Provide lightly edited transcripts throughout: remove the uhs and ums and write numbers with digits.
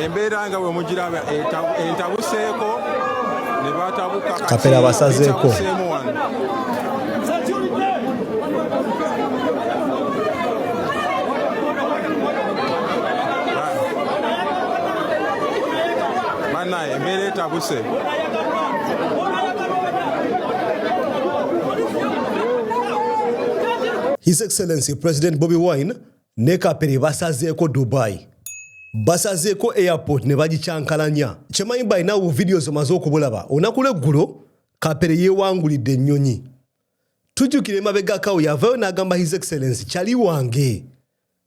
embeera nga bwe mugiraba entabuseeko ne batabuka Kapere abasazeeko bannaye embeera etabuse. His Excellency President Bobi Wine ne Kapere basazeeko Dubai. Basazeeko airport ne bagicyankalanya. Kyemayi balina videos omaze okubulaba. Olunaku lw'eggulo Kapere yeewangulidde ennyonyi. Tujjukire emabegakawo yavaayo n'agamba His Excellency kyali wange.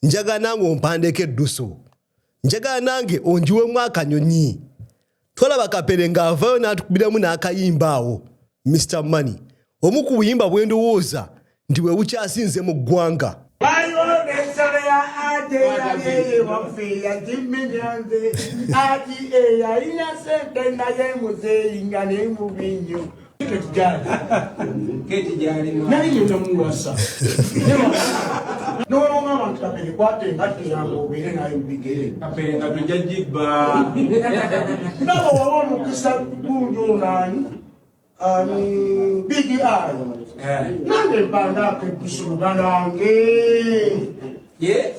Njagala nange ompandeeko eddusu. Njagala nange onjiwemu akanyonyi. Twalaba Kapere ng'avaayo n'atukubiramu n'akayimba awo. Mr. Money. Omu ku buyimba bwe ndowooza nti bwe bukyasinze mu ggwanga. Big eye. Nange banda kusubanange. Yeah.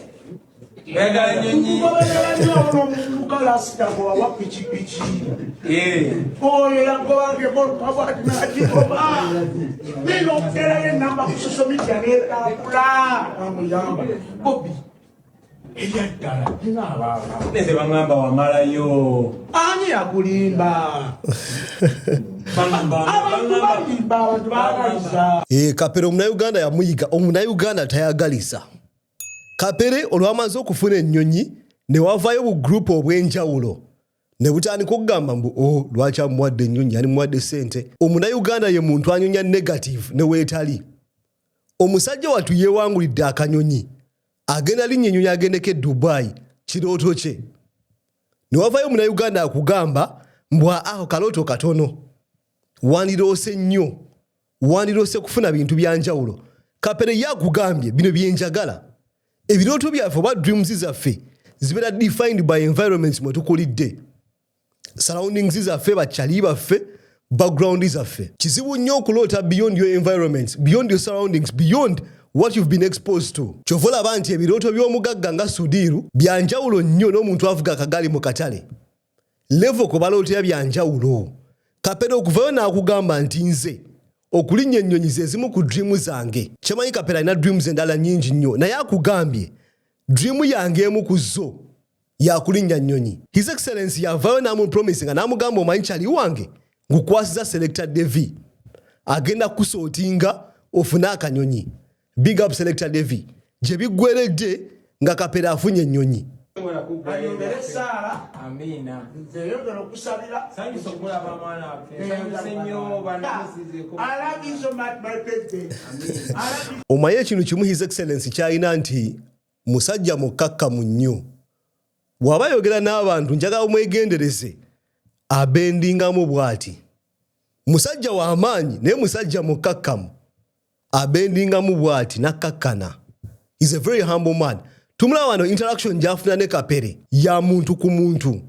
Bega nyinyi. Kala sita kwa wapichi pichi. Yeah. Oye ya kwa ke bol papa na jikoba. Mino kera namba kusomisha ngeta kula. Amuyamba. Bobi. Eya dala ina baba. Nese bangamba wamala yo. Ani akulimba. Kapere Omunayuganda yamuyiga, Omunayuganda tayagalisa. Kapere olwamaze okufuna ennyonyi ne wavaayo bu group obw'enjawulo ne butandika okugamba mbu lwaki amuwadde ennyonyi yani muwadde ssente. Omunayuganda ye muntu anyonya negative ne weetali. Omusajja watu yeewangulidde akanyonyi agenda linnya ennyonyi agendeko e Dubai kirooto kye. Ne wavaayo Omunayuganda akugamba mbu aho kalooto katono. Wandiroose nnyo, wandiroose kufuna bintu byanjawulo. Kapere yakugambye bino byenjagala. Ebirooto byaffe oba dreams zaffe zibeera defined by environments mwe tukulidde. Surroundings zaffe, bakyali baffe, background zaffe. Kizibu nnyo okuloota beyond your environments, beyond your surroundings, beyond what you've been exposed to. Kyova olaba nti ebirooto by'omugagga nga Sudiru byanjawulo nnyo n'omuntu avuga akagali mu katale. Level ko balootera byanjawulo. Kapere okuvaayo n'akugamba nti nze okulinnya ennyonyi ze zimu ku dream zange. Kyemanyi Kapere alina dreams endala nnyingi nnyo naye akugambye dream yange emu ku zo yakulinnya nnyonyi. His Excellency yavaayo n'amupromisinga n'amugamba omanyi kyali wange ngukwasiza Selector Devi agenda kusootinga ofune akanyonyi. Big up Selector Devi. Gye biggweredde nga Kapere afunye ennyonyi. Amina. Omaye ekintu kimu His Excellency kyalina nti musajja mukakkamu nnyo. Bw'aba ayogera n'abantu njagala omwegendereze abendingamu bw'ati. Musajja w'amaanyi naye musajja mukakkamu abendingamu bw'ati nakkakkana. He's a very humble man. Tumulaba wano interaction gy'afuna ne Kapere ya muntu ku muntu.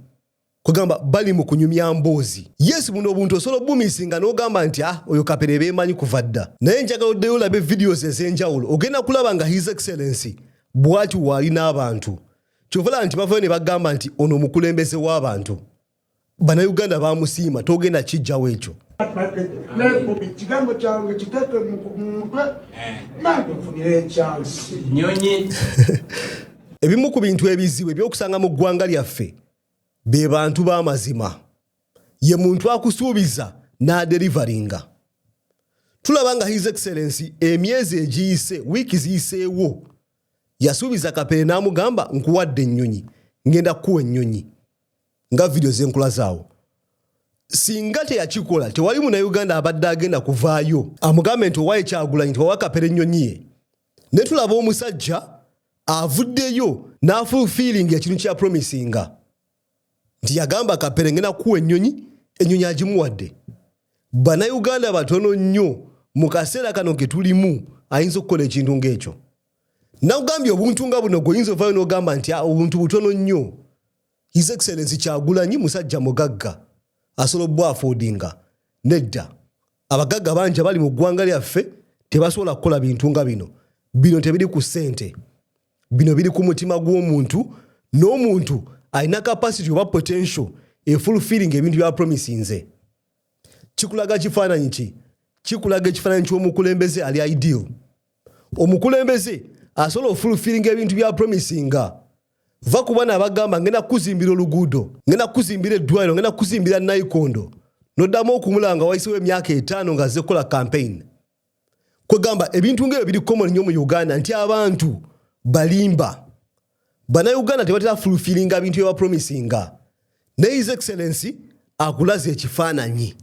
Kugamba bali mu kunyumya mboozi. Yes buno obuntu osobola bumisinga n'ogamba nti oyo Kapere beemanyi kuva dda. Naye njagala oddeyo olabe videos ez'enjawulo ogenda kulaba nga His Excellency bw'ati waali n'abantu. Kyova nti bavaayo ne bagamba nti ono omukulembeze w'abantu. Bannayuganda baamusiima togenda kijjawo ekyo. Ebimu ku bintu ebizibu ebyokusanga mu ggwanga lyaffe be bantu b'amazima. Ye muntu akusuubiza n'aderivaringa. Tulaba nga His Excellency emyezi egiyise wiiki ziyiseewo yasuubiza Kapere n'amugamba nkuwadde ennyonyi ngenda kukuwa ennyonyi nga video z'enkula zaawo. Singa teyakikola tewali Munnayuganda abadde agenda kuvaayo amugambe nti owaaye Kyagulanyi nti wawa Kapere ennyonyi ye. Ne tulaba omusajja avuddeyo n'afulfilling ekintu kya promisinga nti yagamba Kapere ngenda kukuwa ennyonyi, ennyonyi agimuwadde. Bannayuganda batono nnyo mu kaseera kano ke tulimu ayinza okukola ekintu ng'ekyo. Nakugambye obuntu nga buno gwoyinza ovaayo n'ogamba nti obuntu butono nnyo. His Excellency Kyagulanyi musajja mugagga asolobwa affordinga nedda abagagga banja bali mu ggwanga lyaffe tebasobola kukola bintu nga bino tebiri ku ssente bino biri ku mutima gw'omuntu n'omuntu alina capacity oba potential fulfilling ebintu bya promisinze kikulaga kifaananyi ki kikulaga ekifaananyi ky'omukulembeze ali ideal omukulembeze asobola fulfilling ebintu bya promisinga va ku bana abagamba ngenda kuzimbira oluguudo ngenda kuzimbira eddwaliro ngenda kuzimbira nayikondo noddamu okumulanga wayisewo emyaka 5 nga azze kukola campaign kwegamba ebintu ng'ebyo biri common nnyo mu Uganda nti abantu balimba Bannayuganda tebatera fulfillinga bintu bya promisinga ne His Excellency akulaze ekifaananyi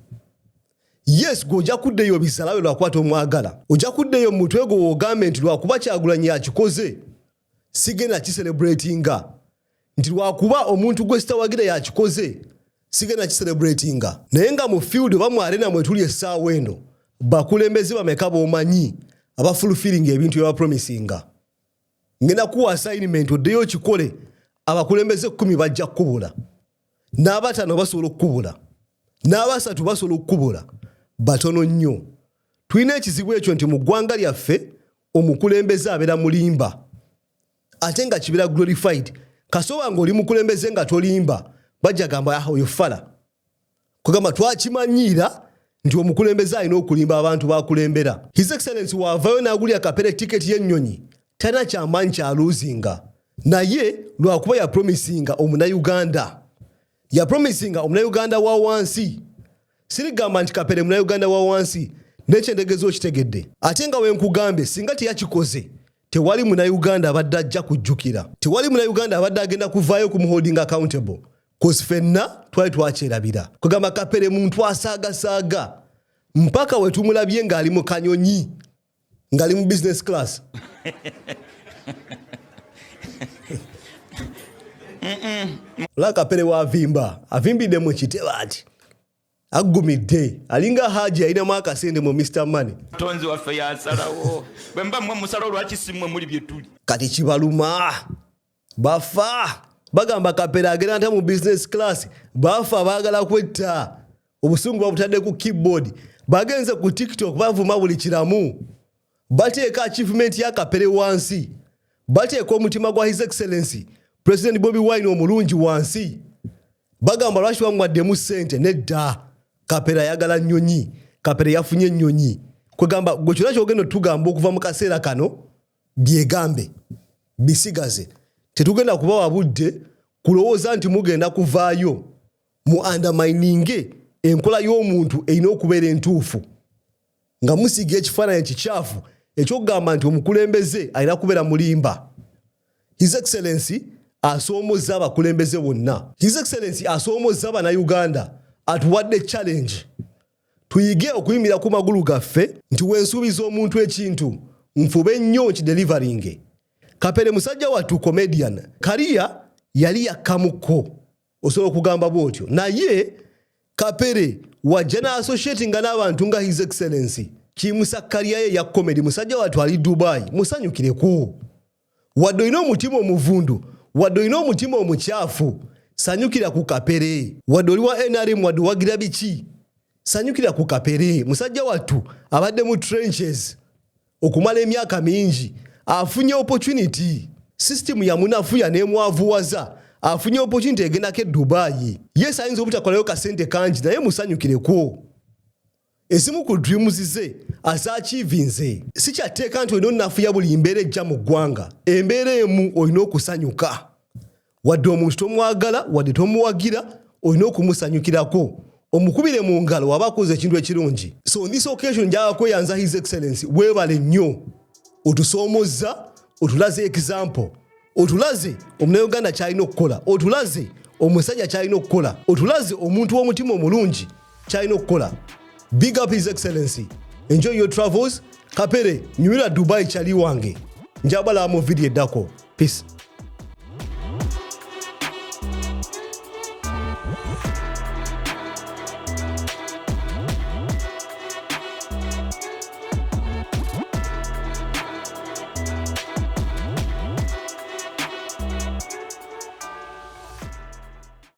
yes gojja kuddeyo bisalawe lwakwata omwagala ojja kuddeyo mu mutwe gwo ogambe nti lwakuba Kyagulanyi yakikoze sigenda kiselebratinga nti lwakuba omuntu gwe sitawagira yakikoze sigenda kiselebratinga naye nga mu field oba mu arena mwe tuli essaawa eno bakulembeze bameka b'omanyi abafulfilling ebintu bya promisinga ngenda kuwa assignment oddeyo kikole abakulembeze 10 bajja kubula n'abatano basobola okubula n'abasatu basobola okubula batono nnyo tulina ekizibu ekyo nti mu ggwanga lyaffe omukulembeze abeera mulimba ate nga kibeera glorified kasoba ng'oli mukulembeze nga tolimba bajja gamba oyo fala kugamba twakimanyiira nti omukulembeze alina okulimba abantu bakulembera His Excellency waavayo n'agulya Kapere tiketi y'ennyonyi tana kyamaanyi kyaluuzinga naye lwakuba ya promisinga omunayuganda ya promisinga omunayuganda wa wansi sirigamba nti Kapere munayuganda wa wansi n'ekyendegezo kitegedde ate nga wenkugambe singa teyakikoze tewali munayuganda abadde ajja kujjukira tewali munayuganda abadde agenda kuvaayo ku muholding accountable kozi ffenna twali twakyerabira kugamba Kapere muntu asaagasaaga mpaka wetumulabye ng'ali mu kanyonyi ng'ali mu business class la Kapere wavimba avimbidde mu kiteba ati agumidde alinga haji alinamu akasende mu Mr. Money tonzi waffe yasalawo bwemba mmwe musalo lwaki simmwe muli bye tuli kati kibaluma bafa bagamba Kapere agenda nta mu business class bafa baagala kwetta obusungu babutadde ku keyboard bagenze ku TikTok bavuma buli kiramu bateeka achievement ya Kapere wansi bateeka omutima gwa His Excellency President Bobi Wine omulungi wansi bagamba lwaki bamwaddemu ssente nedda Kapere ayagala nnyonyi Kapere yafunye nnyonyi kwegamba gwe kyonna kyogenda tugamba okuva mu kaseera kano byegambe bisigaze tetugenda kubawa budde kulowooza nti mugenda kuvaayo mu undermining enkola y'omuntu erina okubeera entuufu nga musiga ekifaananyi kikyafu ekyokugamba nti omukulembeze alina kubeera mulimba His Excellency asoomozza abakulembeze bonna His Excellency asoomozza Bannayuganda atuwadde challenge tuyige okuyimira ku magulu gaffe nti wensuubiza omuntu ekintu nfube nnyo kidelivering Kapere musajja wattu comedian kariya yali yakkamuko osobola okugamba bw'otyo naye Kapere wajja n'associatinga n'abantu nga His Excellency kimusa kariya ye ya comedy musajja wattu ali Dubai musanyukireko wadde olina omutima omuvundu wadde olina omutima omukyafu sanyukira ku Kapere wadde oli wa NRM wadde wagira biki sanyukira ku Kapere musajja wattu abadde mu trenches okumala emyaka mingi afunye opportunity system ya munafuya n'emwavuwaza afunye opportunity egendako e Dubai yes ayinza obutakolayo kasente kangi naye musanyukireko esimu ku dreams ze asachievinze sikyateeka nti olina onafuya buli mbeera ejja mu ggwanga embeera emu olina okusanyuka wadde omuntu tomwagala wadde tomuwagira olina okumusanyukirako omukubire mu ngalo waba akoze ekintu ekirungi so on this occasion njaga kweyanza His Excellency weebale nnyo otusoomozza otulaze example otulaze omunayuganda kyalina okukola otulaze omusajja kyalina okukola otulaze omuntu w'omutima omulungi kyalina okukola big up His Excellency enjoy your travels Kapere nyumira Dubai kyali wange njabala mu video eddako peace